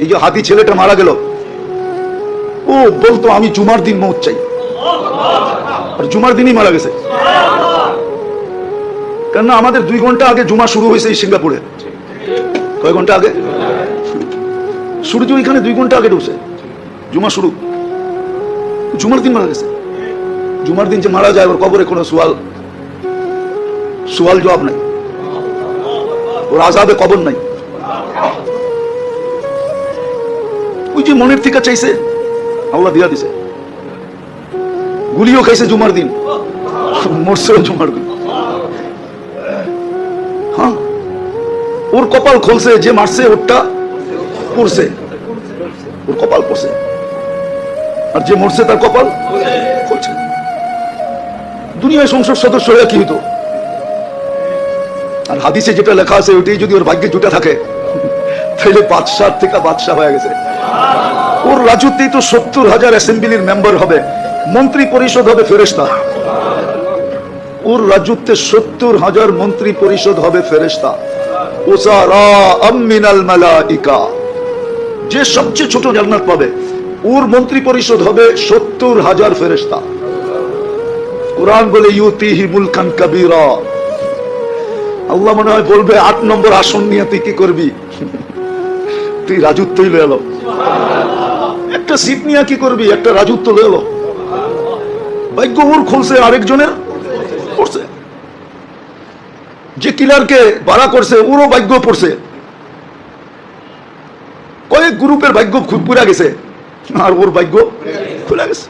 এই যে হাতি ছেলেটা মারা গেল, ও বলতো আমি জুমার দিন মৌত চাই, আর জুমার দিনই মারা গেছে। কেননা আমাদের 2 ঘন্টা আগে জুমা শুরু হয়েছে এই সিঙ্গাপুরে। কয় ঘন্টা আগে? সূর্য এখানে 2 ঘন্টা আগে ঢুকছে, জুমা শুরু। জুমার দিন মারা গেছে। জুমার দিন যে মারা যায় ওর কবরে কোনো সুয়াল জবাব নাই, ওর আযাবে কবর নাই। ওই যে মনের থেকে চাইছে আল্লাহ দিয়া দিছে। গুলিও খাইছে জুমার দিন, মরছে জুমার দিন। হ্যাঁ, ওর কপাল খুলছে, যে মারছে ওরটা পড়ছে, ওর কপাল পড়ছে, আর যে মরছে তার কপাল খুলছে। দুনিয়ায় সংসদ সদস্য হয়ে কি হতো? আর হাদিসে যেটা লেখা আছে ওইটাই যদি ওর ভাগ্যে জুটা থাকে তাহলে বাদশাহ থেকে বাদশাহ হয়ে গেছে। ওর রাজত্বেই তো 70,000 অ্যাসেম্বলির মেম্বার হবে, মন্ত্রী পরিষদ হবে ফেরেশতা। ওর রাজত্বে 70,000 মন্ত্রী পরিষদ হবে ফেরেশতা। উসারা মিনাল মালাইকা, যে সবচেয়ে ছোট জান্নাত পাবে ওর মন্ত্রী পরিষদ হবে 70,000 ফেরেশতা। কুরআন বলে ইউতিহি মুলকান কাবীরা। আল্লাহ মনে হয় বলবে 8 নম্বর আসন নিয়ে তুই কি করবি? তুই রাজত্বই লয়ে এলো, একটা সিট নিয়ে কি করবি? একটা রাজত্ব লয়ে এলো। ভাগ্য ওর খুলছে, আরেকজনের পড়ছে। যে কিলারকে ভাড়া করছে ওরও ভাগ্য পড়ছে। কয়েক গ্রুপের ভাগ্য পুরা গেছে আর ওর ভাগ্য খুলে গেছে।